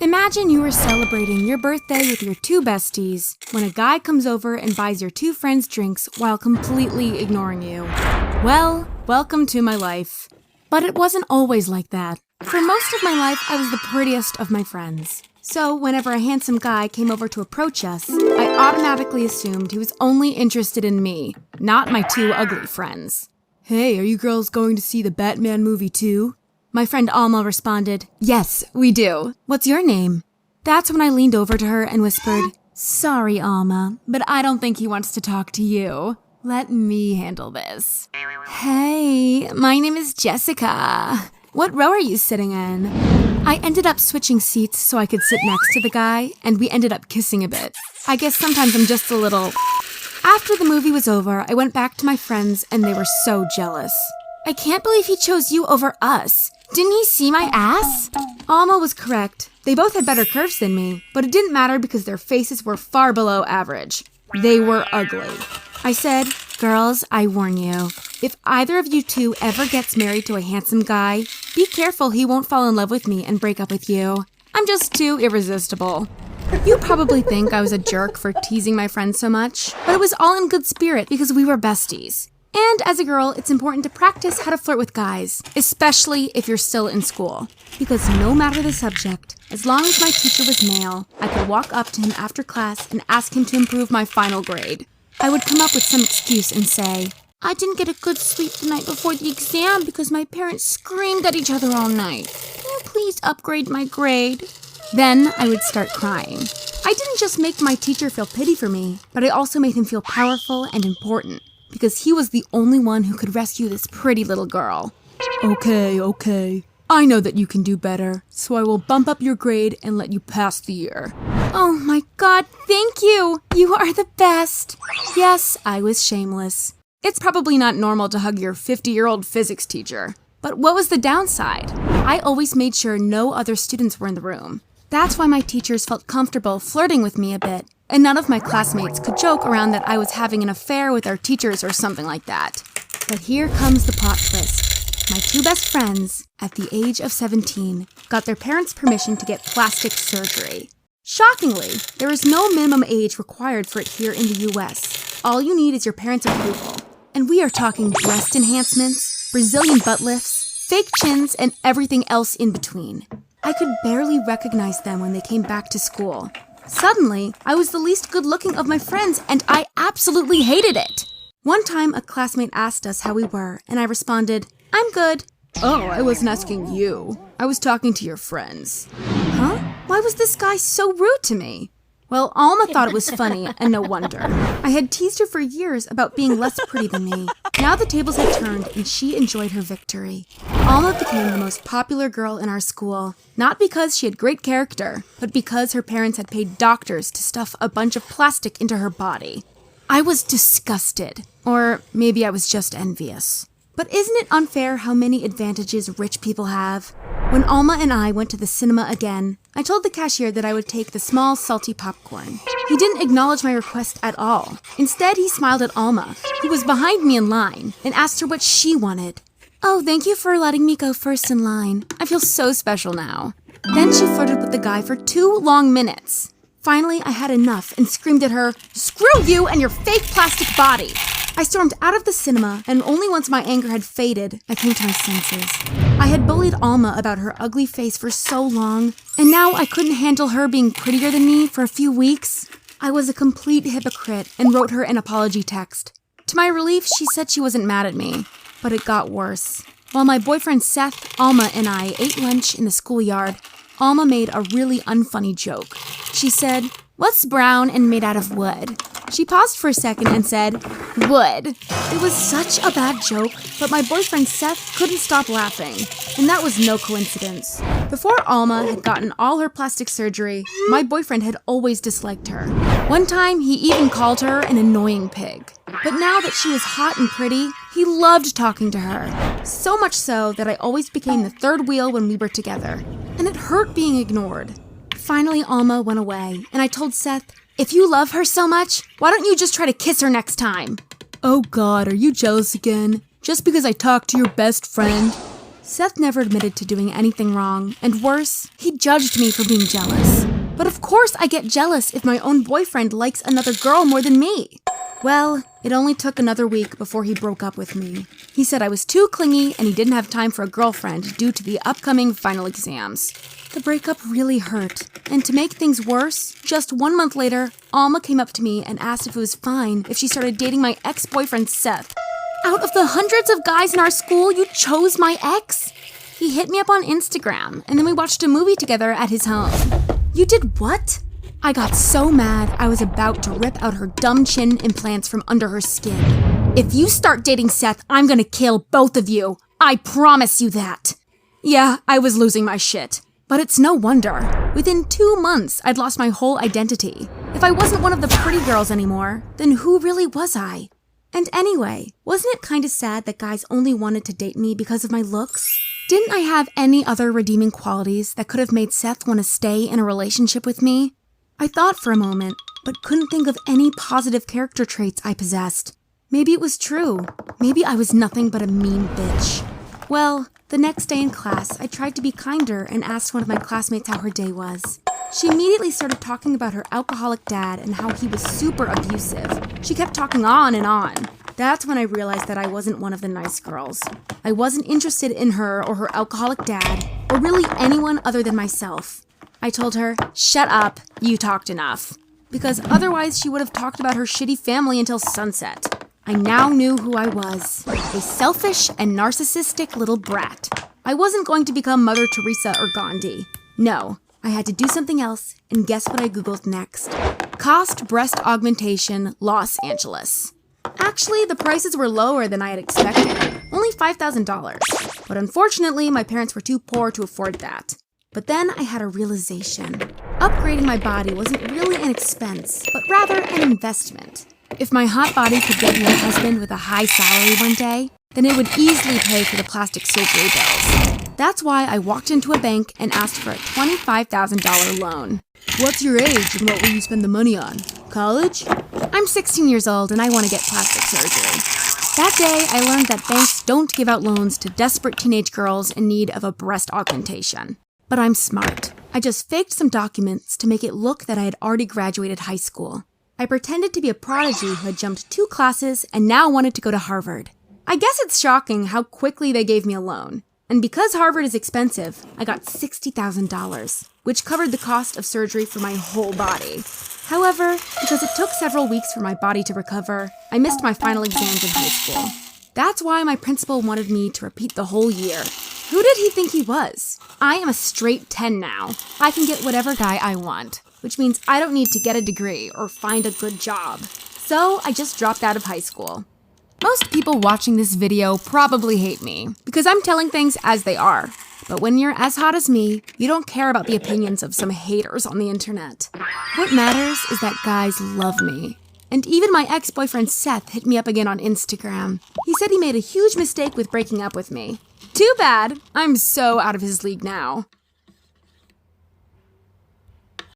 Imagine you are celebrating your birthday with your two besties when a guy comes over and buys your two friends drinks while completely ignoring you. Well, welcome to my life. But it wasn't always like that. For most of my life, I was the prettiest of my friends. So whenever a handsome guy came over to approach us, I automatically assumed he was only interested in me, not my two ugly friends. Hey, are you girls going to see the Batman movie too? My friend Alma responded, Yes, we do. What's your name? That's when I leaned over to her and whispered, Sorry, Alma, but I don't think he wants to talk to you. Let me handle this. Hey, my name is Jessica. What row are you sitting in? I ended up switching seats so I could sit next to the guy, and we ended up kissing a bit. I guess sometimes I'm just a little... After the movie was over, I went back to my friends, and they were so jealous. I can't believe he chose you over us. Didn't he see my ass? Alma was correct. They both had better curves than me, but it didn't matter because their faces were far below average. They were ugly. I said, Girls, I warn you. If either of you two ever gets married to a handsome guy, be careful he won't fall in love with me and break up with you. I'm just too irresistible. You probably think I was a jerk for teasing my friends so much, but it was all in good spirit because we were besties. And as a girl, it's important to practice how to flirt with guys, especially if you're still in school. Because no matter the subject, as long as my teacher was male, I could walk up to him after class and ask him to improve my final grade. I would come up with some excuse and say, I didn't get a good sleep the night before the exam because my parents screamed at each other all night. Can you please upgrade my grade? Then I would start crying. I didn't just make my teacher feel pity for me, but I also made him feel powerful and important. Because he was the only one who could rescue this pretty little girl. Okay. I know that you can do better, so I will bump up your grade and let you pass the year. Oh my God, thank you! You are the best! Yes, I was shameless. It's probably not normal to hug your 50-year-old physics teacher. But what was the downside? I always made sure no other students were in the room. That's why my teachers felt comfortable flirting with me a bit. And none of my classmates could joke around that I was having an affair with our teachers or something like that. But here comes the plot twist. My two best friends, at the age of 17, got their parents' permission to get plastic surgery. Shockingly, there is no minimum age required for it here in the US. All you need is your parents' approval. And we are talking breast enhancements, Brazilian butt lifts, fake chins, and everything else in between. I could barely recognize them when they came back to school. Suddenly, I was the least good-looking of my friends, and I absolutely hated it. One time, a classmate asked us how we were, and I responded, I'm good. Oh, I wasn't asking you. I was talking to your friends. Huh? Why was this guy so rude to me? Well, Alma thought it was funny, and no wonder. I had teased her for years about being less pretty than me. Now the tables had turned, and she enjoyed her victory. Alma became the most popular girl in our school, not because she had great character, but because her parents had paid doctors to stuff a bunch of plastic into her body. I was disgusted, or maybe I was just envious. But isn't it unfair how many advantages rich people have? When Alma and I went to the cinema again, I told the cashier that I would take the small, salty popcorn. He didn't acknowledge my request at all. Instead, he smiled at Alma, who was behind me in line, and asked her what she wanted. Oh, thank you for letting me go first in line. I feel so special now. Then she flirted with the guy for 2 long minutes. Finally, I had enough and screamed at her, Screw you and your fake plastic body! I stormed out of the cinema, and only once my anger had faded, I came to my senses. I had bullied Alma about her ugly face for so long, and now I couldn't handle her being prettier than me for a few weeks. I was a complete hypocrite and wrote her an apology text. To my relief, she said she wasn't mad at me, but it got worse. While my boyfriend Seth, Alma, and I ate lunch in the schoolyard, Alma made a really unfunny joke. She said, What's brown and made out of wood? She paused for a second and said, Wood. It was such a bad joke, but my boyfriend Seth couldn't stop laughing, and that was no coincidence. Before Alma had gotten all her plastic surgery, my boyfriend had always disliked her. One time, he even called her an annoying pig. But now that she was hot and pretty, he loved talking to her. So much so that I always became the third wheel when we were together, and it hurt being ignored. Finally, Alma went away, and I told Seth, If you love her so much, why don't you just try to kiss her next time? Oh God, are you jealous again? Just because I talked to your best friend? Seth never admitted to doing anything wrong, and worse, he judged me for being jealous. But of course I get jealous if my own boyfriend likes another girl more than me. Well, it only took another week before he broke up with me. He said I was too clingy and he didn't have time for a girlfriend due to the upcoming final exams. The breakup really hurt, and to make things worse, just 1 month later, Alma came up to me and asked if it was fine if she started dating my ex-boyfriend Seth. Out of the hundreds of guys in our school, you chose my ex? He hit me up on Instagram, and then we watched a movie together at his home. You did what? I got so mad I was about to rip out her dumb chin implants from under her skin. If you start dating Seth, I'm gonna kill both of you. I promise you that. Yeah, I was losing my shit. But it's no wonder. Within 2 months, I'd lost my whole identity. If I wasn't one of the pretty girls anymore, then who really was I? And anyway, wasn't it kinda sad that guys only wanted to date me because of my looks? Didn't I have any other redeeming qualities that could have made Seth want to stay in a relationship with me? I thought for a moment, but couldn't think of any positive character traits I possessed. Maybe it was true. Maybe I was nothing but a mean bitch. Well, the next day in class, I tried to be kinder and asked one of my classmates how her day was. She immediately started talking about her alcoholic dad and how he was super abusive. She kept talking on and on. That's when I realized that I wasn't one of the nice girls. I wasn't interested in her or her alcoholic dad, or really anyone other than myself. I told her, shut up, you talked enough. Because otherwise she would have talked about her shitty family until sunset. I now knew who I was. A selfish and narcissistic little brat. I wasn't going to become Mother Teresa or Gandhi. No, I had to do something else, and guess what I Googled next? Cost breast augmentation, Los Angeles. Actually, the prices were lower than I had expected, only $5,000. But unfortunately, my parents were too poor to afford that. But then I had a realization. Upgrading my body wasn't really an expense, but rather an investment. If my hot body could get me a husband with a high salary one day, then it would easily pay for the plastic surgery bills. That's why I walked into a bank and asked for a $25,000 loan. What's your age and what will you spend the money on? College? I'm 16 years old and I want to get plastic surgery. That day, I learned that banks don't give out loans to desperate teenage girls in need of a breast augmentation. But I'm smart. I just faked some documents to make it look that I had already graduated high school. I pretended to be a prodigy who had jumped 2 classes and now wanted to go to Harvard. I guess it's shocking how quickly they gave me a loan. And because Harvard is expensive, I got $60,000, which covered the cost of surgery for my whole body. However, because it took several weeks for my body to recover, I missed my final exams in high school. That's why my principal wanted me to repeat the whole year. Who did he think he was? I am a straight 10 now. I can get whatever guy I want, which means I don't need to get a degree or find a good job. So I just dropped out of high school. Most people watching this video probably hate me because I'm telling things as they are. But when you're as hot as me, you don't care about the opinions of some haters on the internet. What matters is that guys love me. And even my ex-boyfriend Seth hit me up again on Instagram. He said he made a huge mistake with breaking up with me. Too bad, I'm so out of his league now.